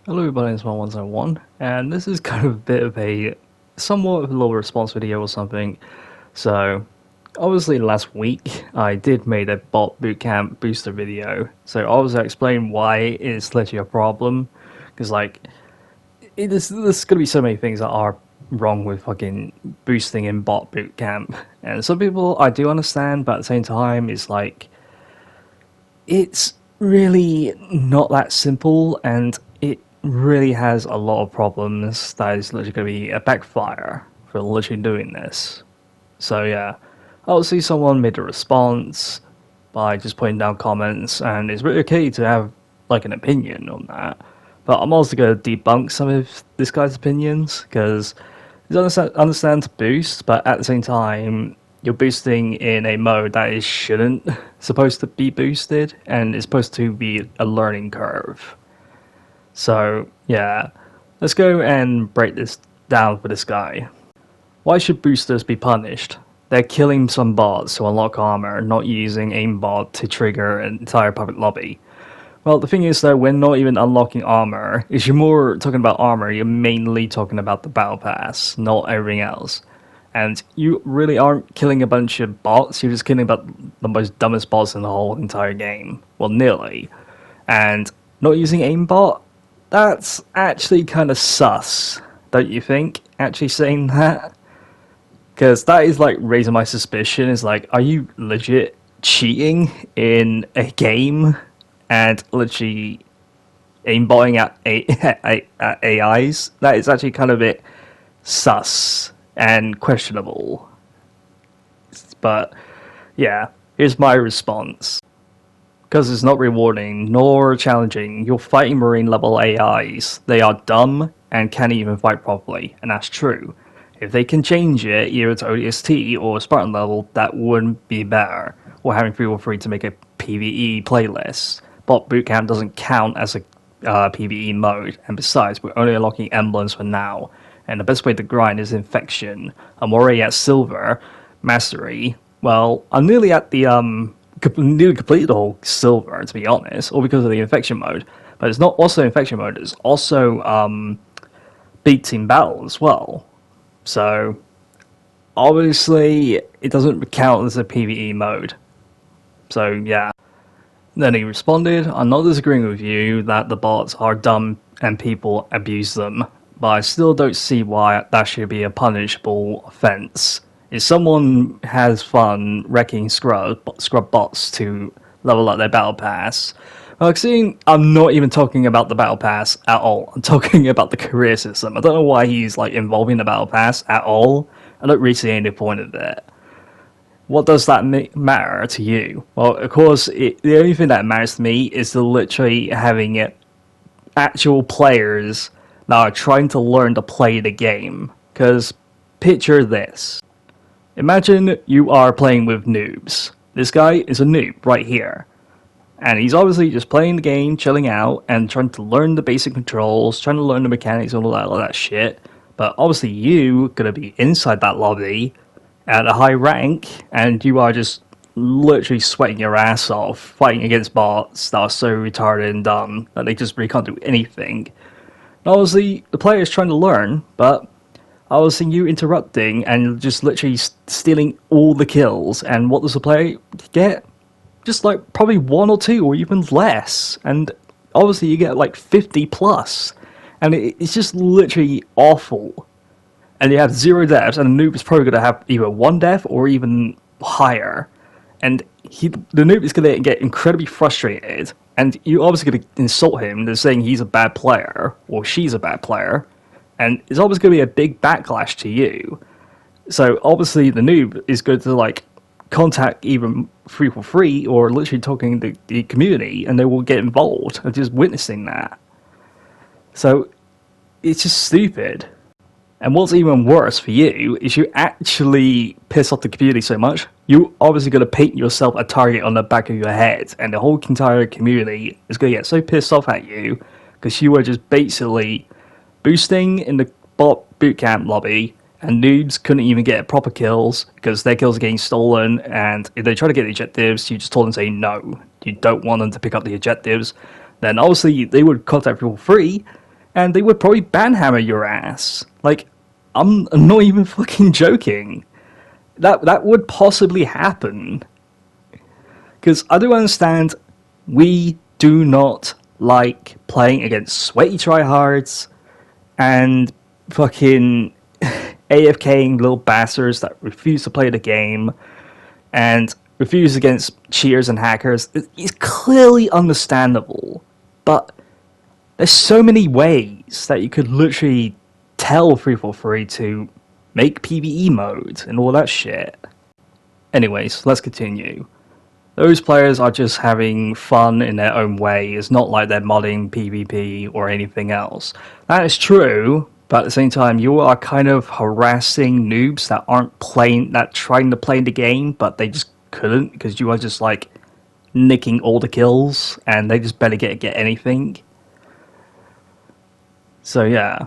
Hello everybody, it's �𝑚101, and this is kind of a bit of a somewhat of a little response video or something. So, obviously last week I did make a bot bootcamp booster video, so obviously I explained why it's literally a problem, because there's gonna be so many things that are wrong with fucking boosting in bot bootcamp, and some people I do understand, but at the same time it's really not that simple, and it really has a lot of problems that is literally going to be a backfire for literally doing this. So yeah, obviously someone made a response by just putting down comments, and it's really okay to have like an opinion on that. But I'm also going to debunk some of this guy's opinions, because it's understand to boost, but at the same time, you're boosting in a mode that is shouldn't supposed to be boosted, and it's supposed to be a learning curve. So yeah, let's go and break this down for this guy. Why should boosters be punished? They're killing some bots to unlock armor, not using aimbot to trigger an entire public lobby. Well, the thing is that we're not even unlocking armor. If you're more talking about armor, you're mainly talking about the battle pass, not everything else. And you really aren't killing a bunch of bots, you're just killing about the most dumbest bots in the whole entire game. Well, nearly. And not using aimbot? That's actually kind of sus, don't you think? Actually saying that? Because that is like raising my suspicion. Is like, are you legit cheating in a game and literally aimbotting at AIs? That is actually kind of a bit sus and questionable. But yeah, here's my response. Because it's not rewarding nor challenging, you're fighting marine level AIs. They are dumb and can't even fight properly, and that's true. If they can change it either to ODST or Spartan level, that wouldn't be better. Or having 3v3 to make a PvE playlist. Bot Bootcamp doesn't count as a PvE mode, and besides, we're only unlocking emblems for now. And the best way to grind is Infection. I'm already at Silver, Mastery. Well, I'm nearly at the nearly completed the whole Silver, to be honest, all because of the Infection mode. But it's not also Infection mode, it's also Big Team Battle as well. So, obviously, it doesn't count as a PvE mode. So, yeah. Then he responded, I'm not disagreeing with you that the bots are dumb and people abuse them, but I still don't see why that should be a punishable offense. If someone has fun wrecking scrub bots to level up their battle pass, well, seeing I'm not even talking about the battle pass at all. I'm talking about the career system. I don't know why he's like involving the battle pass at all. I don't really see any point of it. What does that matter to you? Well, of course, the only thing that matters to me is literally having actual players that are trying to learn to play the game. Because picture this. Imagine you are playing with noobs. This guy is a noob right here. And he's obviously just playing the game, chilling out, and trying to learn the basic controls, trying to learn the mechanics and all that shit. But obviously you gonna be inside that lobby at a high rank, and you are just literally sweating your ass off, fighting against bots that are so retarded and dumb that they just really can't do anything. And obviously, the player is trying to learn, but obviously you interrupting and just literally stealing all the kills, and what does the player get? Just like probably 1 or 2 or even less, and obviously you get like 50 plus, and it's just literally awful. And you have 0 deaths, and the noob is probably going to have either 1 death or even higher. And the noob is going to get incredibly frustrated, and you're obviously going to insult him. They're saying he's a bad player, or she's a bad player, and it's obviously going to be a big backlash to you. So obviously the noob is going to like contact even 3v3 or literally talking to the community, and they will get involved of just witnessing that. So it's just stupid. And what's even worse for you is you actually piss off the community so much, you're obviously going to paint yourself a target on the back of your head, and the whole entire community is going to get so pissed off at you because you were just basically boosting in the bot bootcamp lobby, and noobs couldn't even get proper kills because their kills are getting stolen, and if they try to get the objectives, you just told them to say no, you don't want them to pick up the objectives. Then obviously they would contact people free, and they would probably banhammer your ass. Like, I'm not even fucking joking. That would possibly happen. Because I do understand we do not like playing against sweaty tryhards and fucking AFKing little bastards that refuse to play the game and refuse against cheaters and hackers. It's clearly understandable, but there's so many ways that you could literally tell 343 to make PvE modes and all that shit. Anyways, let's continue. Those players are just having fun in their own way. It's not like they're modding PvP or anything else. That is true, but at the same time, you are kind of harassing noobs that aren't playing, that trying to play the game, but they just couldn't because you are just like nicking all the kills and they just barely get anything. So yeah,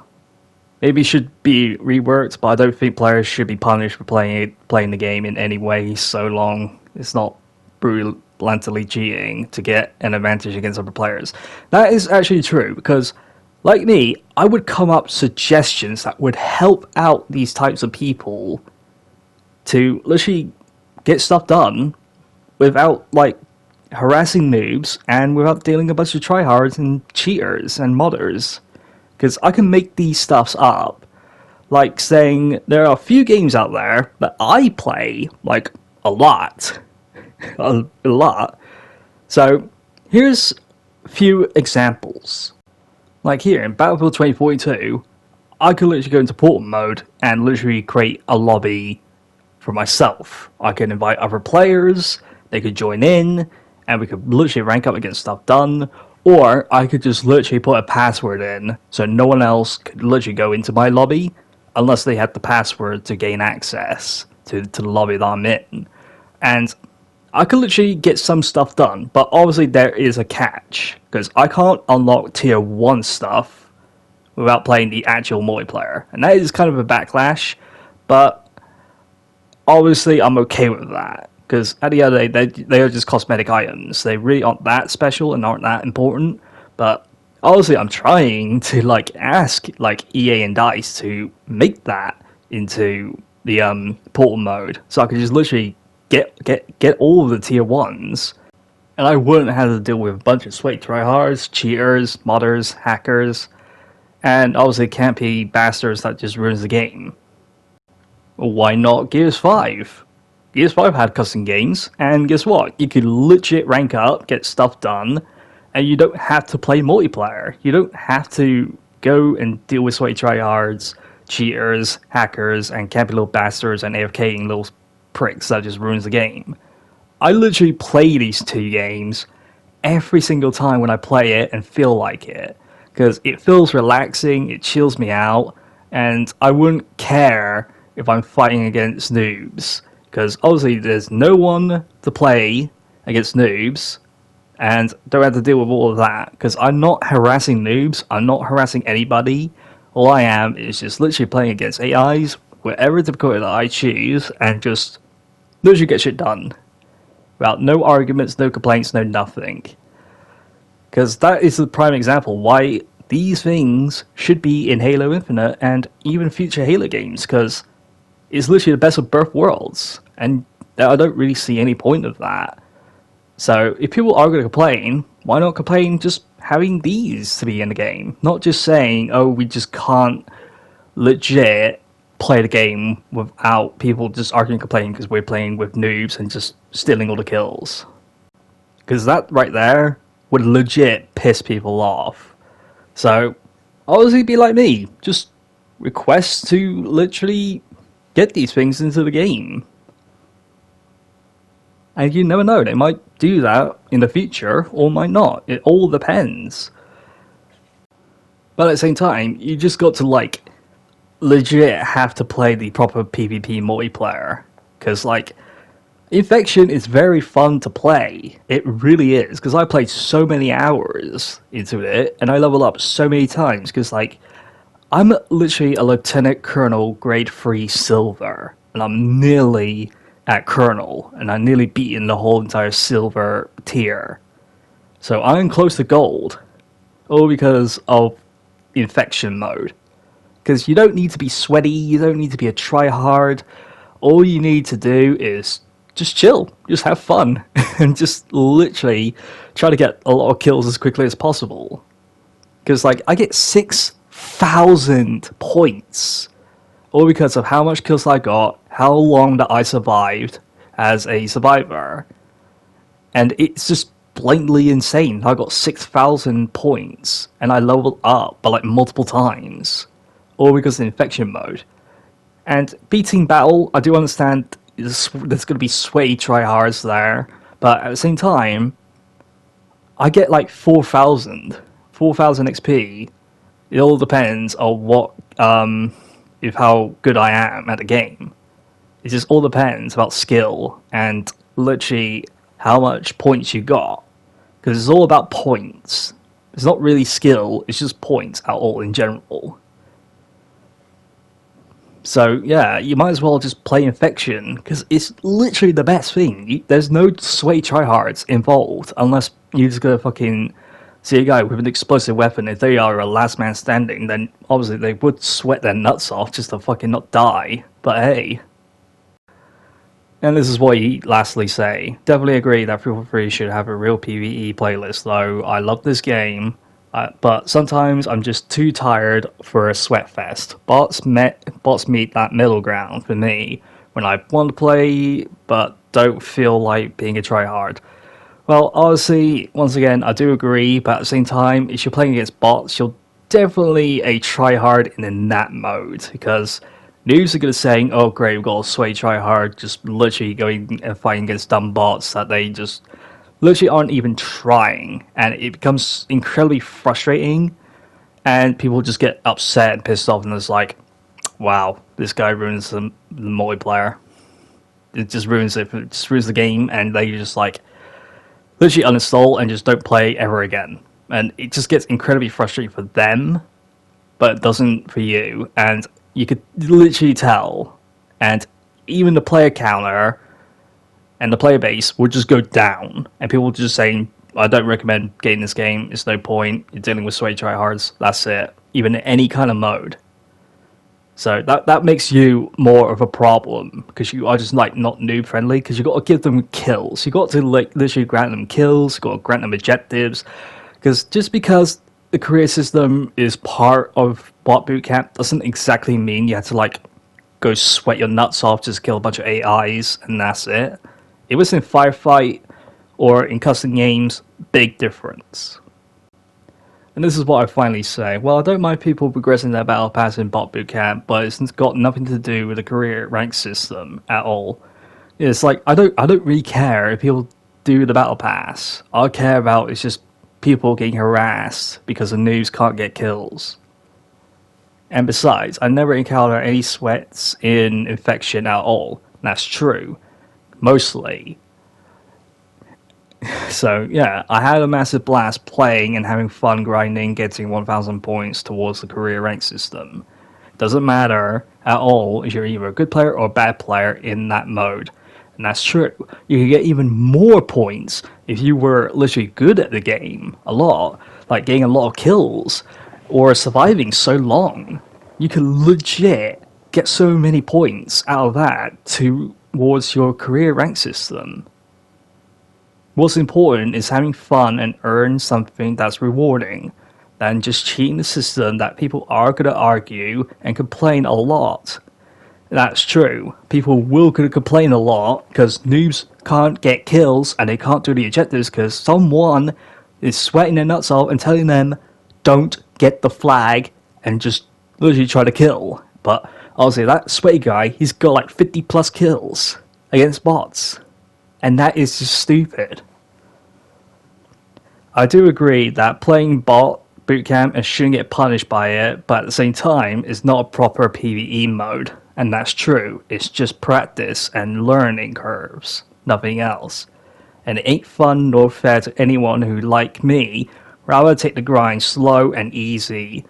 maybe it should be reworked, but I don't think players should be punished for playing the game in any way so long it's not blatantly cheating to get an advantage against other players. That is actually true, because like me, I would come up with suggestions that would help out these types of people to literally get stuff done without like harassing noobs and without dealing a bunch of tryhards and cheaters and modders. Because I can make these stuffs up, like saying there are a few games out there that I play like a lot. A lot. So here's a few examples. Like here in Battlefield 2042, I could literally go into portal mode and literally create a lobby for myself. I can invite other players, they could join in, and we could literally rank up and get stuff done. Or I could just literally put a password in so no one else could literally go into my lobby unless they had the password to gain access to the lobby that I'm in. And I could literally get some stuff done, but obviously there is a catch, because I can't unlock tier 1 stuff without playing the actual multiplayer. And that is kind of a backlash, but obviously I'm okay with that, because at the end of the day, they are just cosmetic items. They really aren't that special and aren't that important, but obviously I'm trying to like ask like EA and DICE to make that into the portal mode, so I could just literally get all of the tier 1s, and I wouldn't have to deal with a bunch of sweaty tryhards, cheaters, modders, hackers, and obviously campy bastards that just ruins the game. Well, why not Gears 5? Gears 5 had custom games, and guess what? You could legit rank up, get stuff done, and you don't have to play multiplayer. You don't have to go and deal with sweaty tryhards, cheaters, hackers, and campy little bastards and AFKing little pricks that just ruins the game. I literally play these two games every single time when I play it and feel like it, because it feels relaxing, it chills me out, and I wouldn't care if I'm fighting against noobs, because obviously there's no one to play against noobs and don't have to deal with all of that, because I'm not harassing noobs, I'm not harassing anybody. All I am is just literally playing against AIs, whatever difficulty that I choose, and just literally get shit done. Without no arguments, no complaints, no nothing. Because that is the prime example why these things should be in Halo Infinite and even future Halo games, because it's literally the best of both worlds, and I don't really see any point of that. So if people are going to complain, why not complain just having these to be in the game? Not just saying, oh, we just can't legit play the game without people just arguing and complaining because we're playing with noobs and just stealing all the kills. Because that right there would legit piss people off. So obviously be like me, just request to literally get these things into the game. And you never know, they might do that in the future or might not. It all depends. But at the same time, you just got to like legit have to play the proper PvP multiplayer, because like Infection is very fun to play. It really is, because I played so many hours into it and I level up so many times, because like I'm literally a lieutenant colonel grade 3 silver and I'm nearly at colonel and I nearly beaten the whole entire silver tier, so I'm close to gold, all because of infection mode. Because you don't need to be sweaty, you don't need to be a tryhard. All you need to do is just chill, just have fun, and just literally try to get a lot of kills as quickly as possible. Because, like, I get 6,000 points, all because of how much kills I got, how long that I survived as a survivor. And it's just blatantly insane. I got 6,000 points, and I leveled up by, like, multiple times, all because of infection mode. And B-Team Battle, I do understand there's going to be sweaty tryhards there, but at the same time, I get like 4,000 XP. It all depends on what, if how good I am at the game. It just all depends about skill and literally how much points you got. Because it's all about points. It's not really skill, it's just points at all in general. So yeah, you might as well just play Infection, because it's literally the best thing. There's no sweaty tryhards involved, unless you're just gonna fucking see a guy with an explosive weapon. If they are a last man standing, then obviously they would sweat their nuts off just to fucking not die. But hey. And this is what you lastly say. Definitely agree that Free for Free should have a real PvE playlist, though. I love this game. But sometimes I'm just too tired for a sweat fest. Bots meet that middle ground for me when I want to play but don't feel like being a tryhard. Well, obviously, once again, I do agree, but at the same time, if you're playing against bots, you're definitely a tryhard in that mode, because noobs are going to say, oh great, we've got a sweaty tryhard, just literally going and fighting against dumb bots that they just literally aren't even trying, and it becomes incredibly frustrating, and people just get upset and pissed off, and it's like, wow, this guy ruins the multiplayer. It just ruins it. It just ruins the game, and they just like literally uninstall and just don't play ever again. And it just gets incredibly frustrating for them, but it doesn't for you. And you could literally tell, and even the player counter and the player base would just go down, and people would just saying, I don't recommend getting this game, it's no point, you're dealing with sweaty tryhards, that's it, even in any kind of mode. So that makes you more of a problem, because you are just like not noob friendly, because you got to give them kills, you got to like literally grant them kills, you got to grant them objectives, because just because the career system is part of bot bootcamp doesn't exactly mean you have to like go sweat your nuts off, just kill a bunch of AIs and that's it. It was in Firefight or in custom games, big difference. And this is what I finally say. Well, I don't mind people progressing their battle pass in bot bootcamp, but it's got nothing to do with the career rank system at all. It's like I don't really care if people do the battle pass. All I care about is just people getting harassed because the noobs can't get kills. And besides, I never encounter any sweats in Infection at all. That's true. Mostly. So yeah, I had a massive blast playing and having fun grinding, getting 1,000 points towards the career rank system. Doesn't matter at all if you're either a good player or a bad player in that mode. And that's true. You can get even more points if you were literally good at the game a lot, like getting a lot of kills or surviving so long. You can legit get so many points out of that towards your career rank system. What's important is having fun and earn something that's rewarding, than just cheating the system that people are going to argue and complain a lot. That's true. People will complain a lot because noobs can't get kills and they can't do the objectives because someone is sweating their nuts off and telling them, don't get the flag and just literally try to kill. But obviously that sweaty guy, he's got like 50 plus kills against bots. And that is just stupid. I do agree that playing bot bootcamp and shouldn't get punished by it, but at the same time, it's not a proper PvE mode. And that's true. It's just practice and learning curves. Nothing else. And it ain't fun nor fair to anyone who, like me, rather take the grind slow and easy.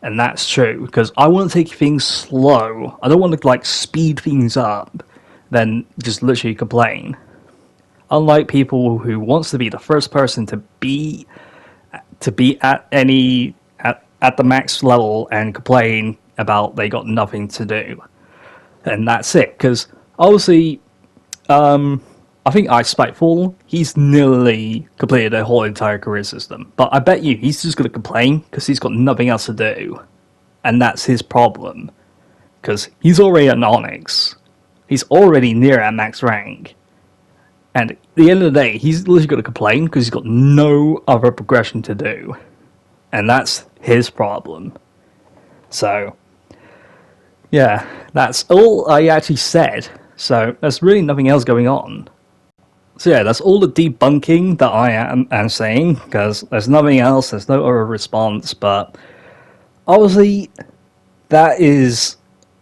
And that's true, because I want to take things slow. I don't want to like speed things up, then just literally complain. Unlike people who wants to be the first person to be at at the max level and complain about they got nothing to do. And that's it. Because obviously, I think 𝑖.𝑵.𝑺.�𝑚ℎ, he's nearly completed a whole entire career system. But I bet you he's just going to complain because he's got nothing else to do. And that's his problem. Because he's already an Onyx. He's already near at max rank. And at the end of the day, he's literally going to complain because he's got no other progression to do. And that's his problem. So, yeah, that's all I actually said. So, there's really nothing else going on. So yeah, that's all the debunking that I am saying, because there's nothing else, there's no other response, but obviously that is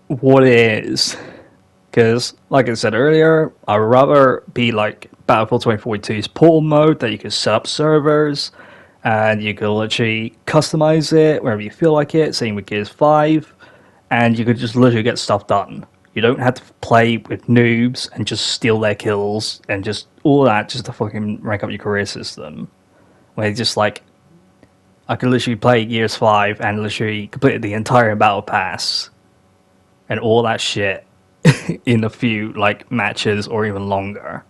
what it is. Because, like I said earlier, I'd rather be like Battlefield 2042's portal mode, that you can set up servers, and you can literally customize it wherever you feel like it, same with Gears 5, and you could just literally get stuff done. You don't have to play with noobs and just steal their kills and just all that just to fucking rank up your career system. Where it's just like, I could literally play Gears 5 and literally complete the entire battle pass and all that shit in a few like matches or even longer.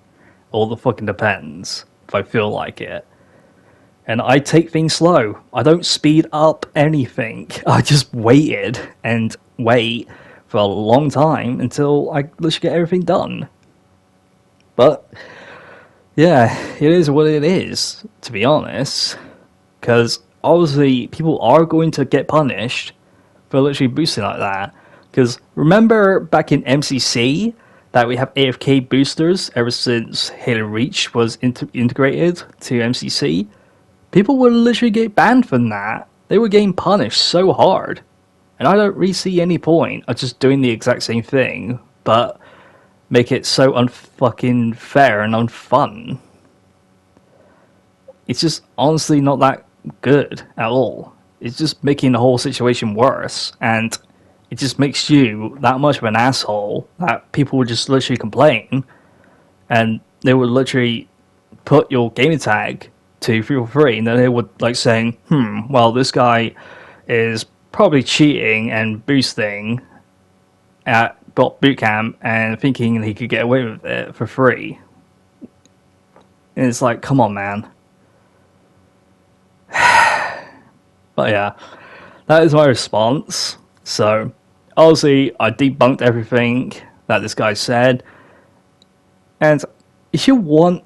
All the fucking depends if I feel like it. And I take things slow. I don't speed up anything. I just waited and wait for a long time until I literally get everything done. But yeah, it is what it is, to be honest. Because obviously people are going to get punished for literally boosting like that. Because remember back in MCC that we have AFK boosters ever since Halo Reach was integrated to MCC? People would literally get banned from that. They were getting punished so hard. And I don't really see any point of just doing the exact same thing, but make it so unfucking fair and unfun. It's just honestly not that good at all. It's just making the whole situation worse, and it just makes you that much of an asshole that people would just literally complain, and they would literally put your gamer tag to feel free, and then they would like saying, well, this guy is probably cheating and boosting at Bootcamp and thinking he could get away with it for free. And it's like, come on, man. But yeah, that is my response. So, obviously, I debunked everything that this guy said. And if you want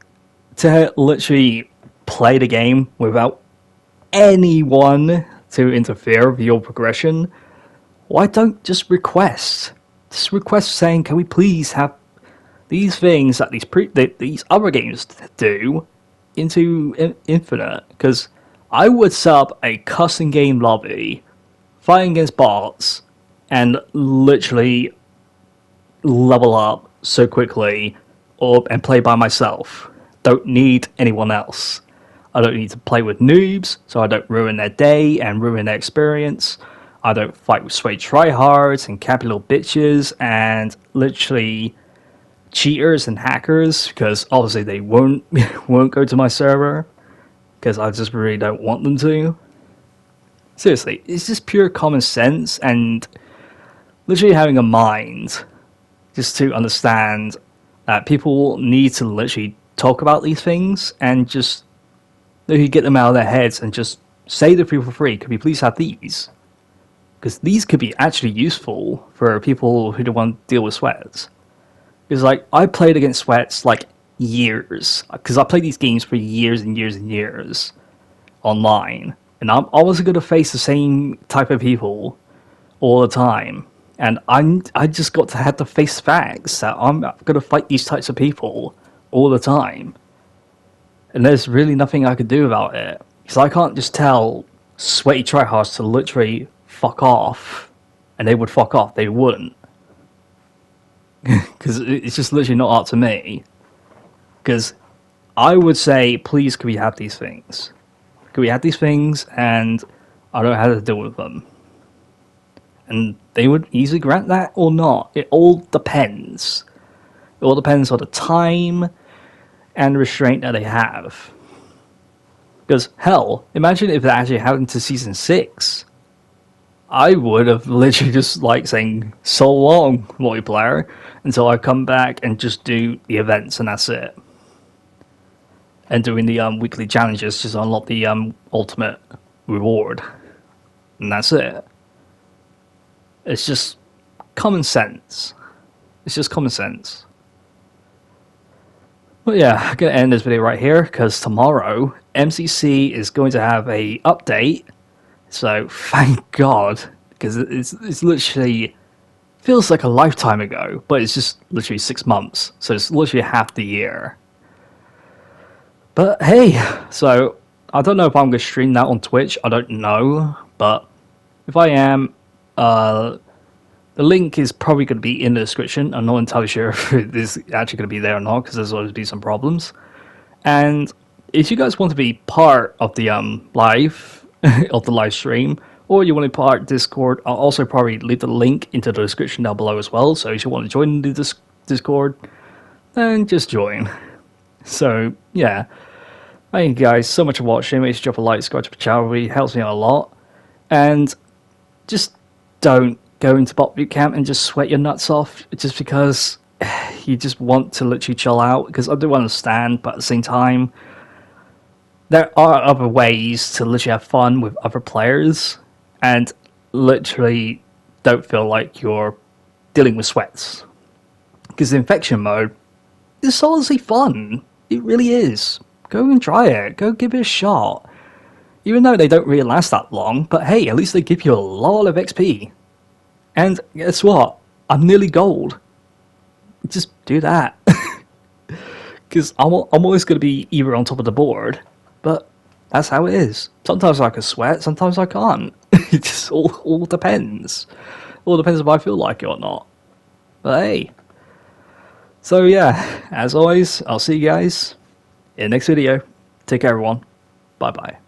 to literally play the game without anyone to interfere with your progression, why don't just request? Just request saying, can we please have these things that these other games do into Infinite? Because I would set up a custom game lobby, fighting against bots, and literally level up so quickly and play by myself. Don't need anyone else. I don't need to play with noobs, so I don't ruin their day and ruin their experience. I don't fight with sweaty tryhards and cappy little bitches and literally cheaters and hackers, because obviously they won't go to my server, because I just really don't want them to. Seriously, it's just pure common sense and literally having a mind just to understand that people need to literally talk about these things and just they could get them out of their heads and just say to people for free, could we please have these? Because these could be actually useful for people who don't want to deal with sweats. Because like, I played against sweats like years. Because I played these games for years and years and years online. And I'm always going to face the same type of people all the time. And I just got to have to face facts that I'm going to fight these types of people all the time. And there's really nothing I could do about it. Because I can't just tell sweaty tryhards to literally fuck off. And they would fuck off. They wouldn't. Because it's just literally not up to me. Because I would say, please, could we have these things? Could we have these things? And I don't know how to deal with them. And they would easily grant that or not. It all depends. It all depends on the time and restraint that they have. Because, hell, imagine if that actually happened to Season 6. I would have literally just like saying so long multiplayer until I come back and just do the events and that's it. And doing the weekly challenges just unlock the ultimate reward. And that's it. It's just common sense. It's just common sense. Well, yeah, I'm going to end this video right here because tomorrow MCC is going to have a update. So thank God, because it's literally feels like a lifetime ago, but it's just literally 6 months. So it's literally half the year. But hey, so I don't know if I'm going to stream that on Twitch. I don't know, but if I am, the link is probably going to be in the description. I'm not entirely sure if it is actually going to be there or not, because there's always be some problems. And if you guys want to be part of the live of the live stream, or you want to be part of Discord, I'll also probably leave the link into the description down below as well. So if you want to join the Discord, then just join. So yeah, thank you guys so much for watching. Make sure to drop a like, subscribe to the channel. It really helps me out a lot. And just don't go into bot bootcamp and just sweat your nuts off just because you just want to literally chill out, because I do understand, but at the same time there are other ways to literally have fun with other players and literally don't feel like you're dealing with sweats, because the infection mode is honestly fun. It really is. Go and try it. Go give it a shot. Even though they don't really last that long, but hey, at least they give you a lot of XP. And guess what? I'm nearly gold. Just do that. Because I'm always going to be either on top of the board, but that's how it is. Sometimes I can sweat, sometimes I can't. It just all depends. All depends if I feel like it or not. But hey. So yeah, as always, I'll see you guys in the next video. Take care everyone. Bye bye.